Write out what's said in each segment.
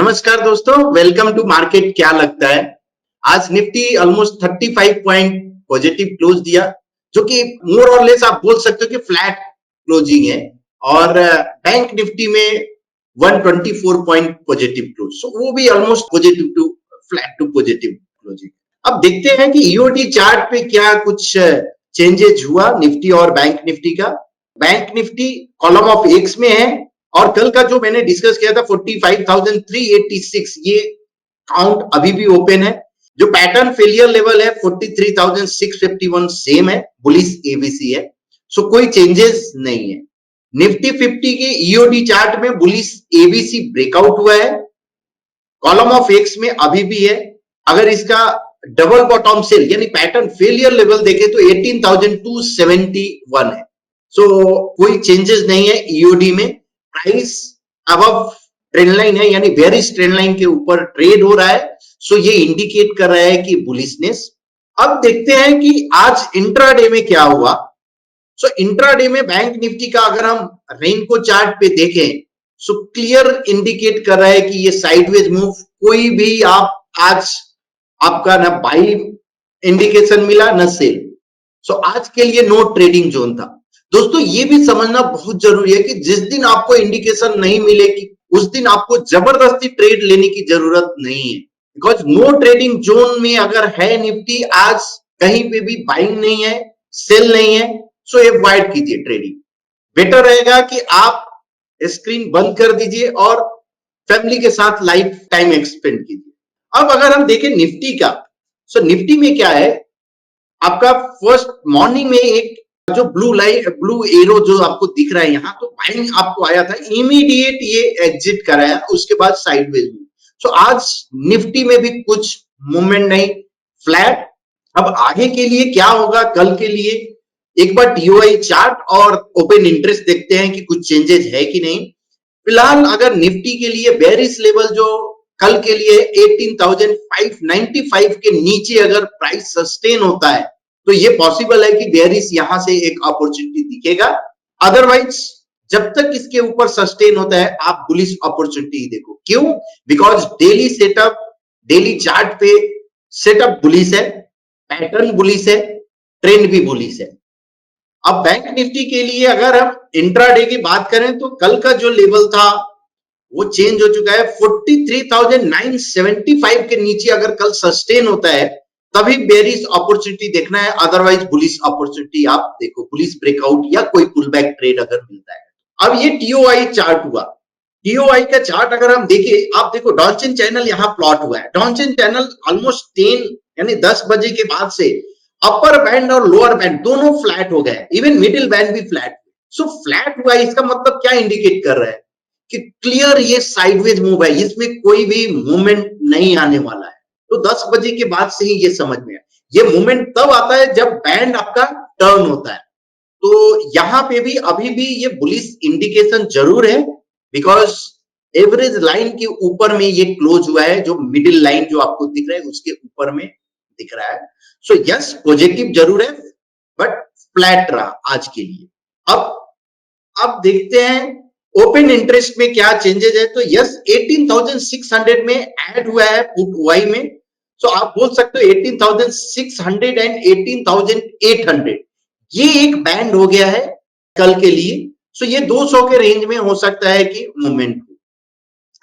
नमस्कार दोस्तों, welcome to market. क्या लगता है आज Nifty almost 35 point positive close दिया, जो कि मोर और लेस आप बोल सकते हो कि फ्लैट क्लोजिंग है। और बैंक निफ्टी में 124 पॉइंट पॉजिटिव क्लोज, सो वो भी almost positive to flat to positive closing. अब देखते हैं कि ईओडी चार्ट पे क्या कुछ चेंजेस हुआ निफ्टी और बैंक निफ्टी का। Bank Nifty column of x में है और कल का जो मैंने डिस्कस किया था 45,386, ये काउंट अभी भी ओपन है। जो पैटर्न फेलियर लेवल है 43,651 सेम है, बुलिश एबीसी है, सो कोई चेंजेस नहीं है। निफ्टी 50 के ईओडी चार्ट में बुलिश एबीसी ब्रेकआउट हुआ है, कॉलम ऑफ एक्स में अभी भी है। अगर इसका डबल बॉटम सेल यानी पैटर्न फेलियर लेवल देखे तो 18,271 है, सो कोई चेंजेस नहीं है ईओडी में। प्राइस अबव ट्रेंड लाइन है यानी बेयरिश ट्रेंड लाइन के ऊपर ट्रेड हो रहा है, सो ये इंडिकेट कर रहा है कि बुलिशनेस। अब देखते हैं कि आज इंट्राडे में क्या हुआ। सो इंट्राडे में बैंक निफ्टी का अगर हम रेनको चार्ट पे देखें सो क्लियर इंडिकेट कर रहा है कि ये साइडवेज मूव, कोई भी आप आज आपका ना बाई इंडिकेशन मिला न सेल, सो आज के लिए नो ट्रेडिंग जोन था। दोस्तों ये भी समझना बहुत जरूरी है कि जिस दिन आपको इंडिकेशन नहीं मिलेगी उस दिन आपको जबरदस्ती ट्रेड लेने की जरूरत नहीं है, बिकॉज नो ट्रेडिंग जोन में अगर है निफ्टी, आज कहीं पे भी बाइंग नहीं है, सेल नहीं है, सो अवॉइड कीजिए ट्रेडिंग। बेटर रहेगा कि आप स्क्रीन बंद कर दीजिए और फैमिली के साथ लाइफ टाइम एक्सपेंड कीजिए। अब अगर हम देखें निफ्टी का, सो निफ्टी में क्या है, आपका फर्स्ट मॉर्निंग में एक जो ब्लू एरो जो आपको दिख रहा है यहाँ, तो बाइंग आपको आया था, इमीडिएट ये एग्जिट कराया, उसके बाद साइडवेज में। सो आज निफ्टी में भी कुछ मूवमेंट नहीं, फ्लैट। अब आगे के लिए क्या होगा कल के लिए, एक बार टीओआई चार्ट और ओपन इंटरेस्ट देखते हैं कि कुछ चेंजेस है कि नहीं। फिलहाल अगर निफ्टी के लिए बेयरिश लेवल जो कल के लिए 18,595 के नीचे अगर प्राइस सस्टेन होता है तो ये पॉसिबल है कि बेयरिश यहां से एक अपॉर्चुनिटी दिखेगा। अदरवाइज जब तक इसके ऊपर सस्टेन होता है आप बुलिश अपॉर्चुनिटी देखो। क्यों? Because daily setup, daily chart पे सेटअप बुलिश है, पैटर्न बुलिश है, ट्रेंड भी बुलिश है। अब बैंक निफ्टी के लिए अगर हम इंट्राडे की बात करें तो कल का जो लेवल था वो चेंज हो चुका है। 43,975 के नीचे अगर कल सस्टेन होता है तभी बेयरिश अपॉर्चुनिटी देखना है, अदरवाइज बुलिश अपॉर्चुनिटी आप देखो, बुलिश ब्रेकआउट या कोई पुल बैक ट्रेड अगर मिलता है। अब ये टीओआई चार्ट हुआ, टीओआई का चार्ट अगर हम देखें, आप देखो डॉनचन चैनल यहाँ प्लॉट हुआ है। डॉनचन चैनल ऑलमोस्ट 10 यानी 10 बजे के बाद से अपर बैंड और लोअर बैंड दोनों फ्लैट हो गए, इवन मिडिल बैंड भी फ्लैट। सो फ्लैट हुआ, इसका मतलब क्या इंडिकेट कर रहा है कि क्लियर ये साइडवेज मूव है, इसमें कोई भी मूवमेंट नहीं आने वाला है। तो 10 बजे के बाद से ही ये समझ में आया। ये मूवमेंट तब आता है जब बैंड आपका टर्न होता है। तो यहां पे भी अभी भी ये बुलिश इंडिकेशन जरूर है, बिकॉज एवरेज लाइन के ऊपर में ये क्लोज हुआ है, जो मिडिल लाइन जो आपको दिख रहा है उसके ऊपर में दिख रहा है। सो यस, पॉजिटिव जरूर है बट फ्लैट रहा आज के लिए। अब देखते हैं ओपन इंटरेस्ट में क्या चेंजेस है। तो यस, 18,600 में ऐड हुआ है पुट वाई में। सो आप बोल सकते हो 18,600 एंड 18,800 ये एक बैंड हो गया है कल के लिए। सो ये 200 के रेंज में हो सकता है कि मूवमेंट हो।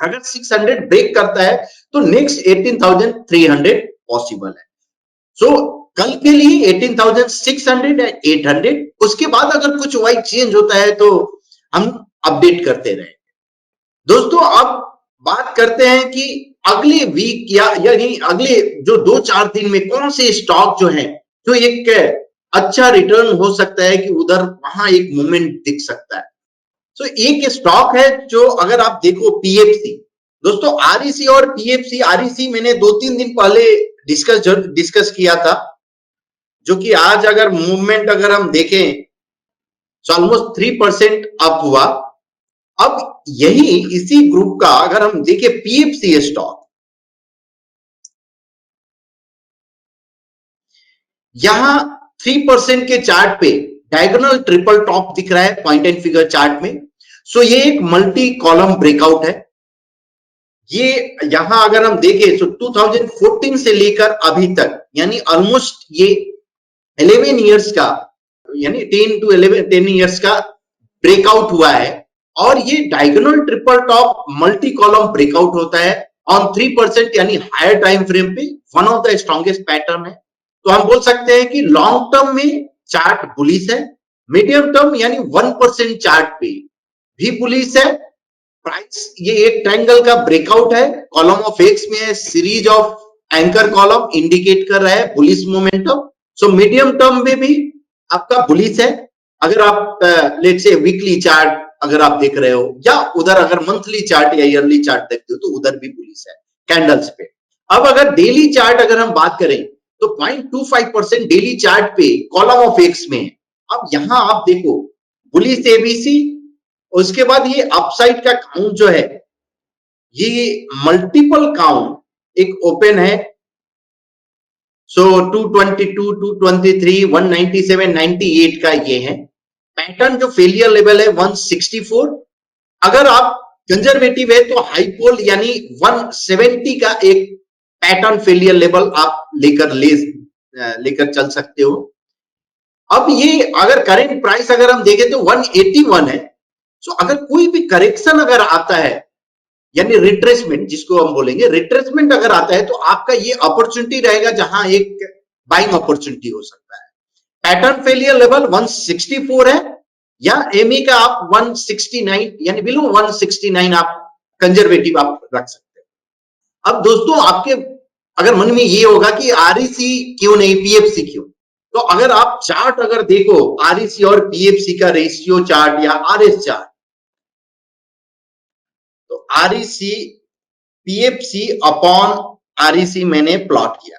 अगर 600 ब्रेक करता है तो नेक्स्ट 18,300 पॉसिबल है। सो कल के लिए 18,600 एंड 800, उसके बाद अगर कुछ वाई चेंज होता है तो हम अपडेट करते रहे। दोस्तों अब बात करते हैं कि अगले वीक यानी अगले जो 2-4 दिन में कौन से स्टॉक जो है जो एक अच्छा रिटर्न हो सकता है कि उधर वहां एक मूवमेंट दिख सकता है। तो एक स्टॉक है जो अगर आप देखो पीएफसी। दोस्तों आरईसी और पीएफसी, आरईसी मैंने 2-3 दिन पहले डिस्कस किया था, जो कि आज अगर मूवमेंट अगर हम देखें तो ऑलमोस्ट 3% अप हुआ। अब यही इसी ग्रुप का अगर हम देखें पीएफसी स्टॉक, यहां 3% के चार्ट पे डायगोनल ट्रिपल टॉप दिख रहा है पॉइंट एंड फिगर चार्ट में। सो ये एक मल्टी कॉलम ब्रेकआउट है। ये यहां अगर हम देखें तो 2014 से लेकर अभी तक यानी ऑलमोस्ट ये 11 इयर्स का यानी 10 इयर्स का ब्रेकआउट हुआ है और ये diagonal triple top multi column breakout होता है ऑन 3% यानी हायर टाइम फ्रेम पे one of the strongest pattern है। तो हम बोल सकते हैं कि लॉन्ग टर्म में चार्ट बुलिश है, मीडियम टर्म यानी 1% चार्ट पे भी बुलिश है। प्राइस ये एक ट्रायंगल का ब्रेकआउट है, कॉलम ऑफ एक्स में है, series of anchor column indicate कर रहा है bullish momentum. So medium term में भी आपका बुलिश है। अगर आप लेट्स से वीकली चार्ट अगर आप देख रहे हो या उधर अगर मंथली चार्ट या ईयरली चार्ट देखते हो तो उधर भी बुलिश है कैंडल्स पे। अब अगर डेली चार्ट अगर हम बात करें तो 0.25% डेली चार्ट पे कॉलम ऑफ एक्स में है। अब यहां आप देखो बुलिश एबीसी, उसके बाद ये अपसाइड का काउंट जो है ये मल्टीपल काउंट एक ओपन है। सो 222, 223, 197, 98 का ये है पैटर्न। जो फेलियर लेवल है 164। अगर आप कंजर्वेटिव है तो हाई पोल यानी 170 का एक पैटर्न फेलियर लेवल आप लेकर चल सकते हो। अब ये अगर करेंट प्राइस अगर हम देखें तो 181 है। सो अगर कोई भी करेक्शन अगर आता है यानी रिट्रेसमेंट जिसको हम बोलेंगे, रिट्रेसमेंट अगर आता है तो आपका ये अपॉर्चुनिटी रहेगा जहां एक बाइंग अपॉर्चुनिटी हो सकता है। पैटर्न फेलियर लेवल 164 है या एमई का आप 169 यानी बिलो 169 आप कंजर्वेटिव आप रख सकते हैं। अब दोस्तों आपके अगर मन में ये होगा कि आरईसी क्यों नहीं पीएफसी क्यों, तो अगर आप चार्ट अगर देखो आरईसी और पीएफसी का रेशियो चार्ट या आरएस चार्ट, तो आरईसी पीएफसी अपॉन आरईसी मैंने प्लॉट किया।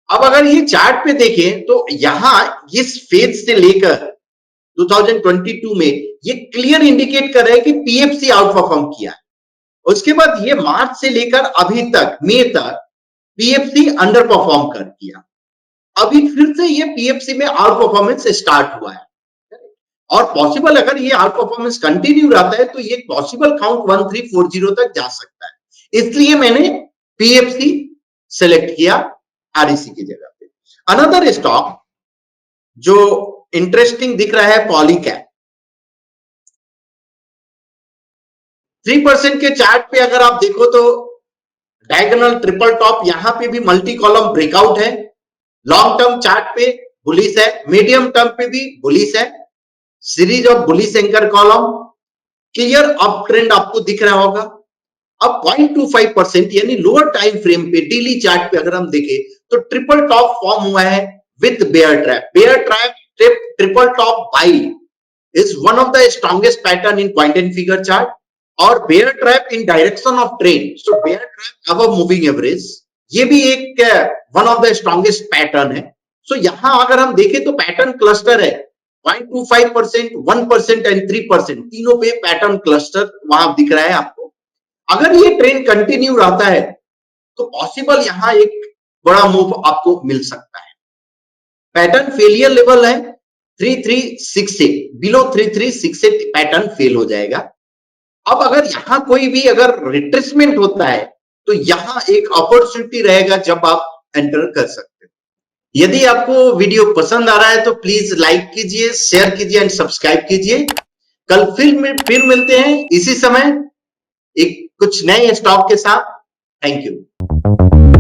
अब अगर ये चार्ट पे देखें तो यहां इस फेज से लेकर 2022 में ये क्लियर इंडिकेट कर रहा है कि पीएफसी आउट परफॉर्म किया है। उसके बाद ये मार्च से लेकर अभी तक मई तक पीएफसी अंडर परफॉर्म कर किया। अभी फिर से ये पीएफसी में आउट परफॉर्मेंस स्टार्ट हुआ है और पॉसिबल अगर ये आउट परफॉर्मेंस कंटिन्यू रहता है तो ये पॉसिबल काउंट 1340 तक जा सकता है। इसलिए मैंने पीएफसी सेलेक्ट किया आरईसी की जगह पे। अनदर स्टॉक जो इंटरेस्टिंग दिख रहा है पॉलीकैब। 3% के चार्ट पे अगर आप देखो तो डायगोनल ट्रिपल टॉप यहां पे भी मल्टी कॉलम ब्रेकआउट है। लॉन्ग टर्म चार्ट पे बुलिश है, मीडियम टर्म पे भी बुलिश है, series of bullish anchor column, clear up trend आपको दिख रहा होगा। अब 0.25% यानी लोअर टाइम फ्रेम पे डेली चार्ट पे अगर हम देखें तो ट्रिपल टॉप फॉर्म हुआ है with bear trap. Bear trap triple top buy is one of the strongest pattern in point and figure chart और bear trap in direction of trend. So bear trap above moving average ये भी एक one of the strongest pattern है। So यहां अगर हम देखें तो पैटर्न क्लस्टर है 0.25%, 1% एंड 3%, तीनों पे पैटर्न क्लस्टर वहां दिख रहा है आपको। अगर ये ट्रेंड कंटिन्यू रहता है तो पॉसिबल यहां एक बड़ा मूव आपको मिल सकता है। पैटर्न फेलियर लेवल है 3368, बिलो 3368 पैटर्न फेल हो जाएगा। अब अगर यहां कोई भी अगर रिट्रेसमेंट होता है तो यहां एक अपॉर्चुनिटी रहेगा जब आप एंटर कर सकते हैं। यदि आपको वीडियो पसंद आ रहा है तो प्लीज लाइक कीजिए, शेयर कीजिए एंड सब्सक्राइब कीजिए। कल फिर मिलते हैं इसी समय एक कुछ नए स्टॉक के साथ। Thank you.